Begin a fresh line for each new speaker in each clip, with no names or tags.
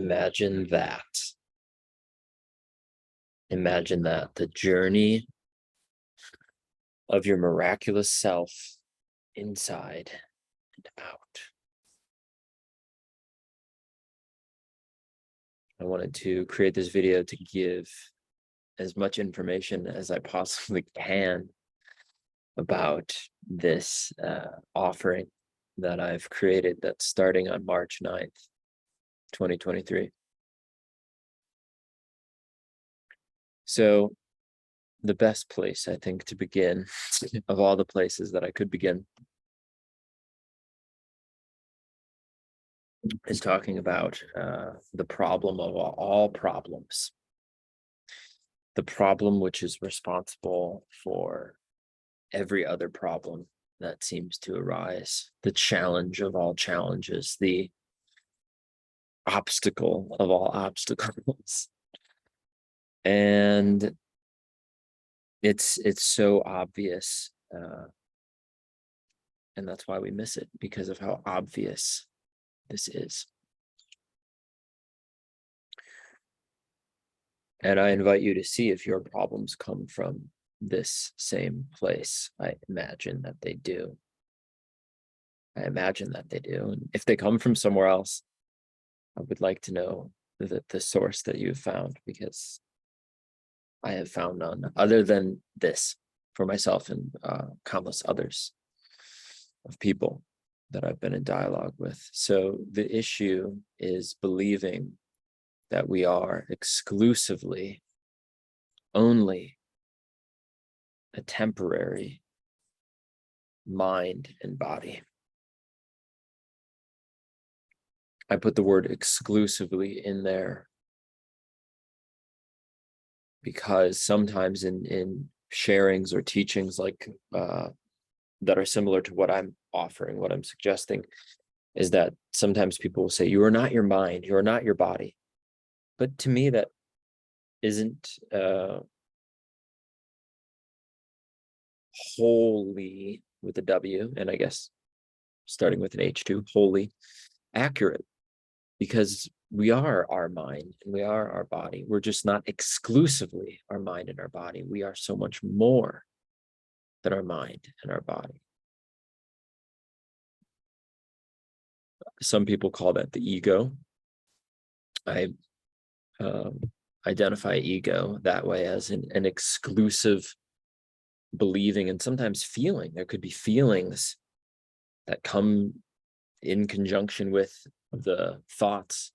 Imagine that. Imagine that the journey of your miraculous self inside and out. I wanted to create this video to give as much information as I possibly can about this offering that I've created that's starting on March 9th, 2023. So the best place, I think, to begin, of all the places that I could begin, is talking about the problem of all problems. The problem which is responsible for every other problem that seems to arise, the challenge of all challenges, the obstacle of all obstacles. And it's so obvious, and that's why we miss it, because of how obvious this is. And I invite you to see if your problems come from this same place. I imagine that they do. I imagine that they do. And if they come from somewhere else, I would like to know the source that you've found, because I have found none other than this for myself and countless others of people that I've been in dialogue with. So the issue is believing that we are exclusively only a temporary mind and body. I put the word exclusively in there because sometimes in sharings or teachings like that are similar to what I'm offering, what I'm suggesting, is that sometimes people will say, you are not your mind, you are not your body. But to me, that isn't wholly, with a W, and I guess starting with an H2, wholly accurate, because we are our mind and we are our body. We're just not exclusively our mind and our body. We are so much more than our mind and our body. Some people call that the ego. I identify ego that way, as an exclusive believing and sometimes feeling. There could be feelings that come in conjunction with the thoughts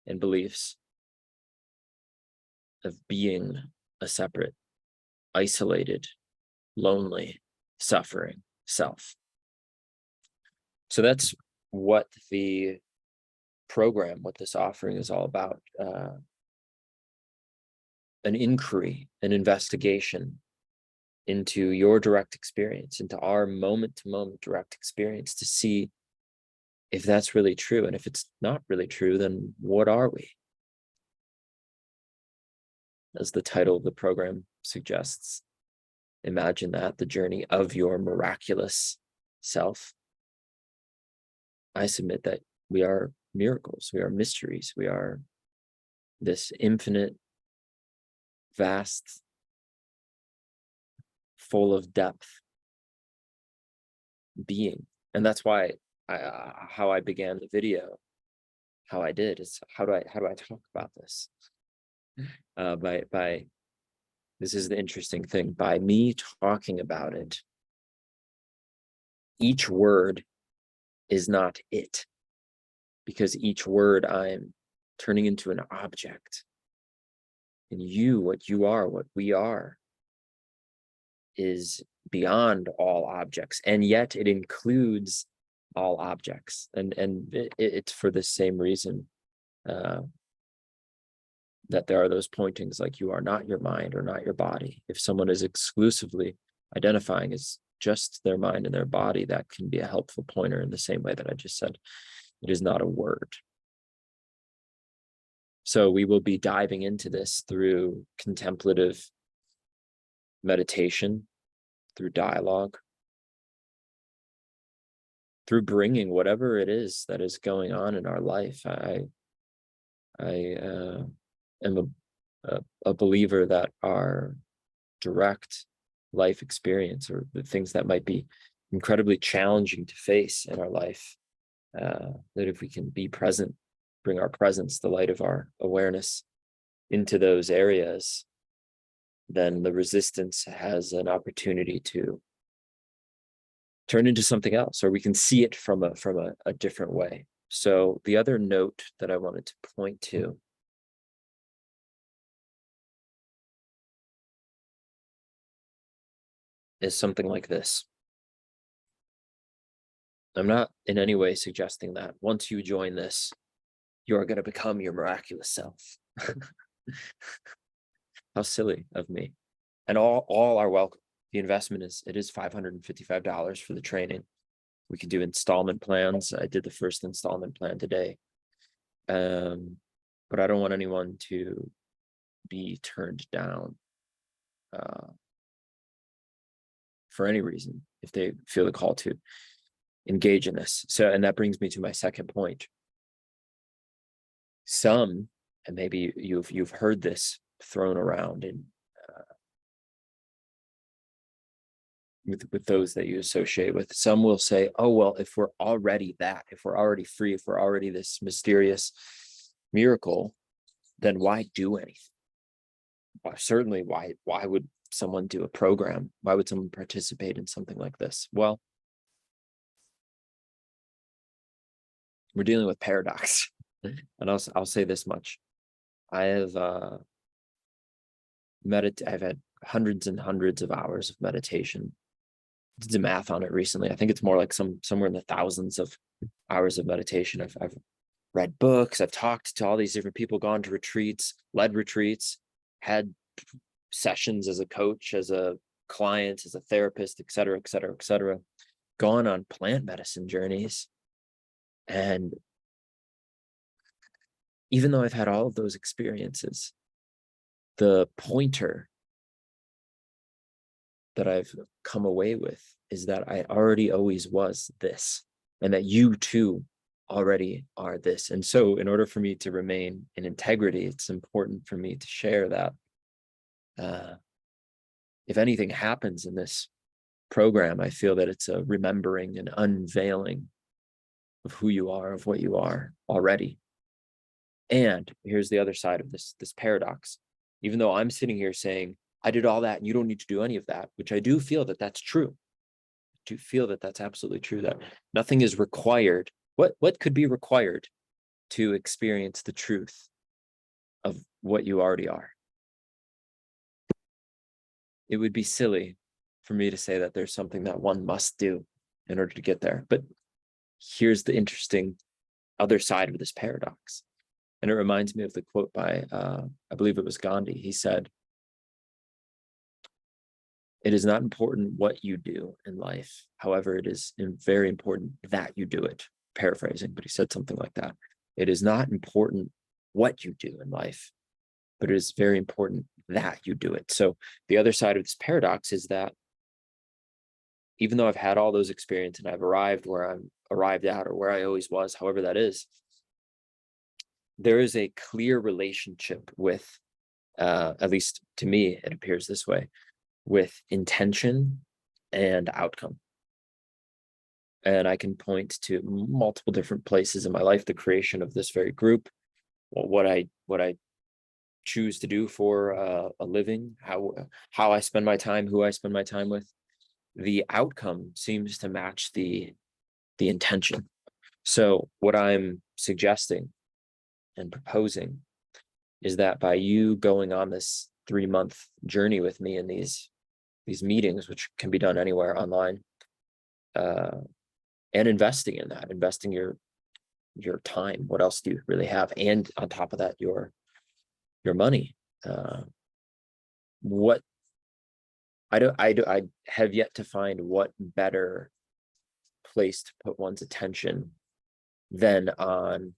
and beliefs of being a separate, isolated, lonely, suffering self. So that's what the program, what this offering is all about. An inquiry, an investigation into your direct experience, into our moment-to-moment direct experience, to see if that's really true. And if it's not really true, then what are we? As the title of the program suggests, imagine that, the journey of your miraculous self. I submit that we are miracles, we are mysteries, we are this infinite, vast, full of depth being. And that's why how I began the video, how I did, is how do I talk about this? By this is the interesting thing, by me talking about it, each word is not it, because each word I'm turning into an object. And you, what you are, what we are, is beyond all objects, and yet it includes all objects. And it's for the same reason that there are those pointings like, you are not your mind or not your body. If someone is exclusively identifying as just their mind and their body, that can be a helpful pointer, in the same way that I just said it is not a word. So we will be diving into this through contemplative meditation, through dialogue, through bringing whatever it is that is going on in our life. I am a believer that our direct life experience, or the things that might be incredibly challenging to face in our life, that if we can be present, bring our presence, the light of our awareness into those areas, then the resistance has an opportunity to turn into something else, or we can see it from a different way. So the other note that I wanted to point to is something like this. I'm not in any way suggesting that once you join this, you're going to become your miraculous self. How silly of me. And all are welcome. The investment is $555 for the training. We can do installment plans. I did the first installment plan today. But I don't want anyone to be turned down for any reason if they feel the call to engage in this. So, and that brings me to my second point. Some, and maybe you've heard this thrown around in with those that you associate with, some will say, oh, well, if we're already that, if we're already free, if we're already this mysterious miracle, then why do anything? Well, certainly, why would someone do a program? Why would someone participate in something like this? Well, we're dealing with paradox. And I'll say this much. I have I've had hundreds and hundreds of hours of meditation. Did the math on it recently. I think it's more like somewhere in the thousands of hours of meditation. I've read books, I've talked to all these different people, gone to retreats, led retreats, had sessions as a coach, as a client, as a therapist, et cetera, et cetera, et cetera, gone on plant medicine journeys. And even though I've had all of those experiences, the pointer that I've come away with is that I already always was this, and that you too already are this. And so in order for me to remain in integrity, it's important for me to share that if anything happens in this program, I feel that it's a remembering and unveiling of who you are, of what you are already. And here's the other side of this paradox. Even though I'm sitting here saying, I did all that and you don't need to do any of that, which I do feel that that's true. I do feel that that's absolutely true, that nothing is required. What could be required to experience the truth of what you already are? It would be silly for me to say that there's something that one must do in order to get there. But here's the interesting other side of this paradox. And it reminds me of the quote by, I believe it was Gandhi. He said, it is not important what you do in life. However, it is very important that you do it. Paraphrasing, but he said something like that. It is not important what you do in life, but it is very important that you do it. So the other side of this paradox is that even though I've had all those experiences and I've arrived where I'm arrived at, or where I always was, however that is, there is a clear relationship with, at least to me, it appears this way, with intention and outcome. And I can point to multiple different places in my life, the creation of this very group, what I choose to do for a living, how I spend my time, who I spend my time with. The outcome seems to match the intention. So what I'm suggesting and proposing is that by you going on this 3-month journey with me in these meetings, which can be done anywhere online, and investing in that, investing your time. What else do you really have? And on top of that, your money. What I have yet to find what better place to put one's attention than on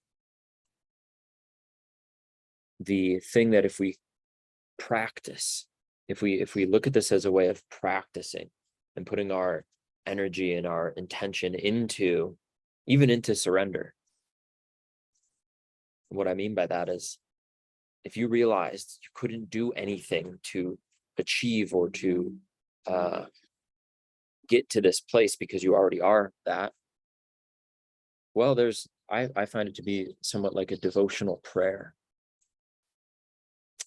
the thing that if we practice, if we look at this as a way of practicing and putting our energy and our intention into, even into surrender, what I mean by that is, if you realized you couldn't do anything to achieve or to get to this place because you already are that, well, I find it to be somewhat like a devotional prayer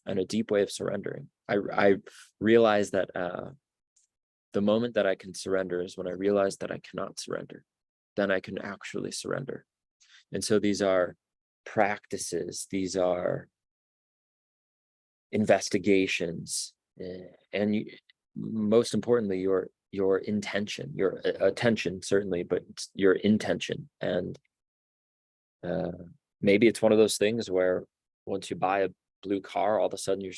and a deep way of surrendering. I realize that the moment that I can surrender is when I realize that I cannot surrender. Then I can actually surrender. And so these are practices, these are investigations, and most importantly, your intention, your attention, certainly, but your intention. And maybe it's one of those things where once you buy a blue car, all of a sudden you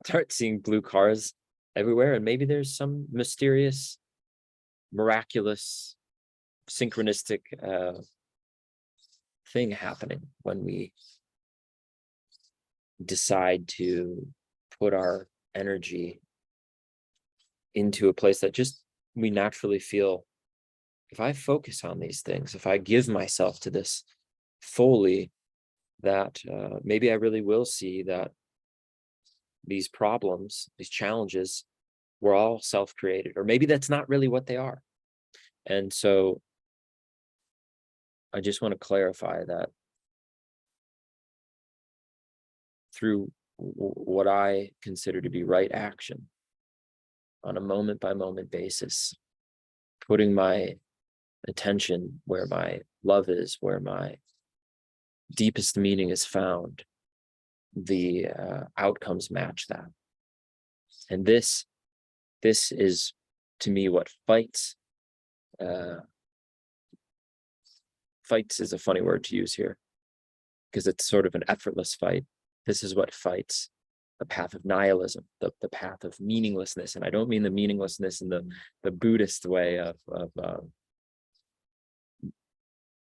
start seeing blue cars everywhere. And maybe there's some mysterious, miraculous, synchronistic thing happening when we decide to put our energy into a place that just we naturally feel, if I focus on these things, if I give myself to this fully, that maybe I really will see that these problems, these challenges, were all self-created, or maybe that's not really what they are. And so I just want to clarify that through what I consider to be right action on a moment by moment basis, putting my attention where my love is, where my deepest meaning is found, the outcomes match that. And this is, to me, what fights. Fights is a funny word to use here because it's sort of an effortless fight. This is what fights the path of nihilism, the path of meaninglessness. And I don't mean the meaninglessness in the Buddhist way of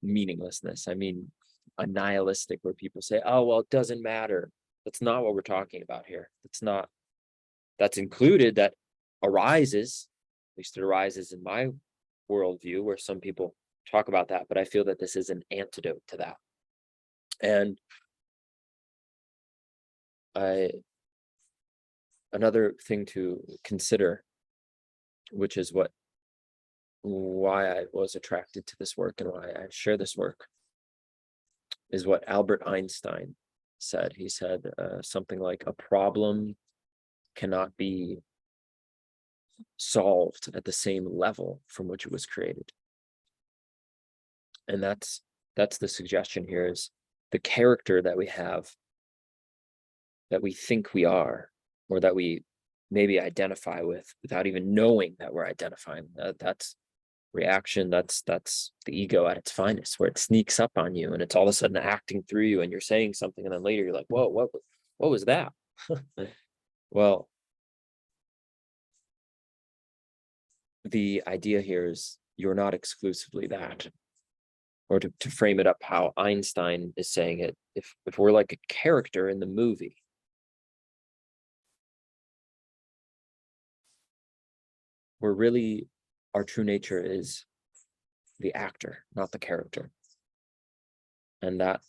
meaninglessness. I mean a nihilistic, where people say, oh, well, it doesn't matter. That's not what we're talking about here. That's included, that arises, at least it arises in my worldview, where some people talk about that, but I feel that this is an antidote to that. And another thing to consider, which is why I was attracted to this work and why I share this work, is what Albert Einstein said. He said something like, a problem cannot be solved at the same level from which it was created. And that's the suggestion here, is the character that we have, that we think we are, or that we maybe identify with without even knowing that we're identifying. That's reaction. That's the ego at its finest, where it sneaks up on you and it's all of a sudden acting through you, and you're saying something, and then later you're like, whoa, what was that? Well, the idea here is you're not exclusively that. Or to frame it up how Einstein is saying it, if we're like a character in the movie, we're really, our true nature is the actor, not the character. And that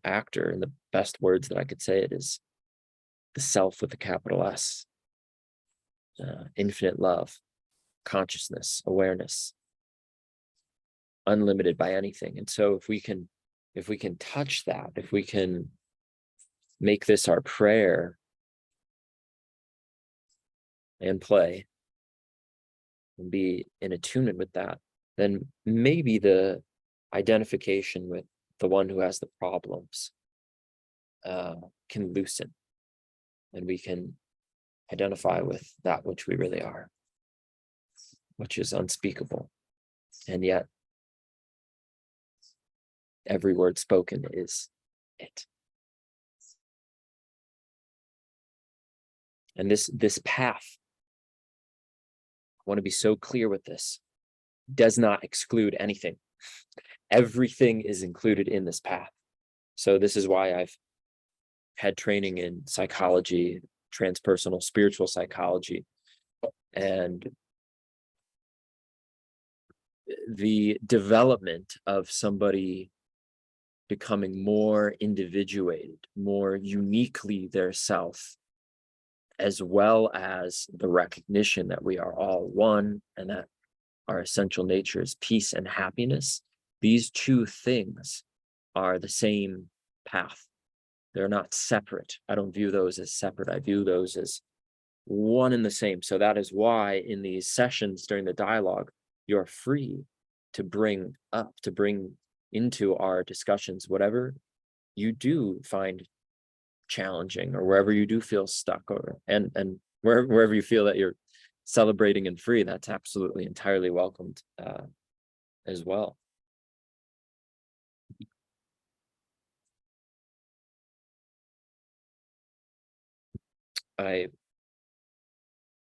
actor, in the best words that I could say it, is the self with a capital S, infinite love, consciousness, awareness, unlimited by anything. And so if we can touch that, if we can make this our prayer and play and be in attunement with that, then maybe the identification with the one who has the problems can loosen, and we can identify with that which we really are, which is unspeakable. And yet every word spoken is it. And this path, I want to be so clear with this, does not exclude anything. Everything is included in this path. So this is why I've had training in psychology, transpersonal spiritual psychology, and the development of somebody becoming more individuated, more uniquely their self, as well as the recognition that we are all one and that our essential nature is peace and happiness. These two things are the same path. They're not separate. I don't view those as separate. I view those as one and the same. So that is why in these sessions during the dialogue, you're free to bring into our discussions whatever you do find challenging, or wherever you do feel stuck, or and wherever you feel that you're celebrating and free, that's absolutely entirely welcomed as well. I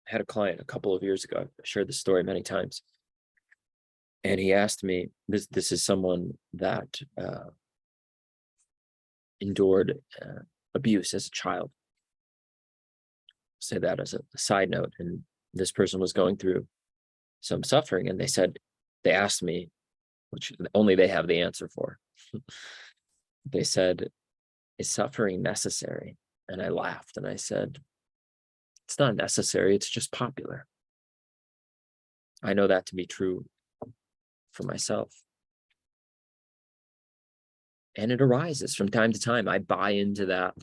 had a client a couple of years ago. I've shared this story many times, and he asked me, this is someone that endured abuse as a child. Say that as a side note. And this person was going through some suffering, and they asked me, which only they have the answer for. They said, "Is suffering necessary?" And I laughed and I said, "It's not necessary, it's just popular." I know that to be true for myself. And it arises from time to time. I buy into that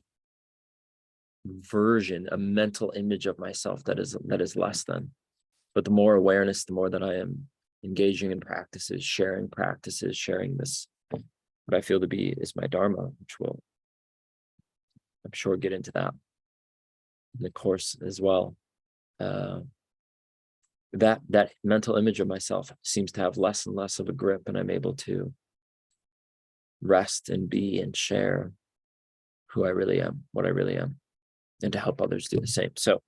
version, a mental image of myself that is less than. But the more awareness, the more that I am engaging in practices, sharing this, what I feel to be is my dharma, which will, I'm sure, get into that in the course as well. That mental image of myself seems to have less and less of a grip, and I'm able to rest and be and share who I really am, what I really am, and to help others do the same. So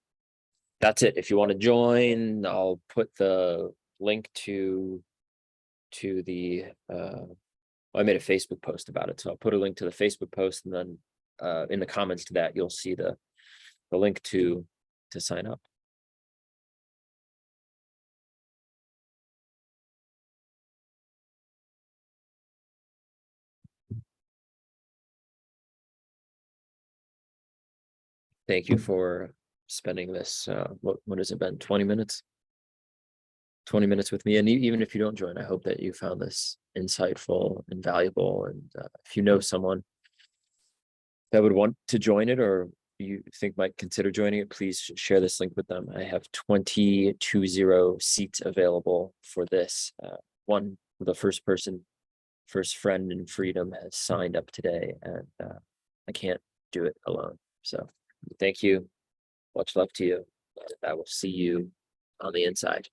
that's it. If you want to join, I'll put the link to the I made a Facebook post about it, so I'll put a link to the Facebook post, and then in the comments to that, you'll see the link to sign up. Thank you for spending this, what has it been, 20 minutes? 20 minutes with me. And even if you don't join, I hope that you found this insightful and valuable. And if you know someone that would want to join it, or you think might consider joining it, please share this link with them. I have 20 seats available for this. The first friend in freedom has signed up today, and I can't do it alone. So thank you. Much love to you. I will see you on the inside.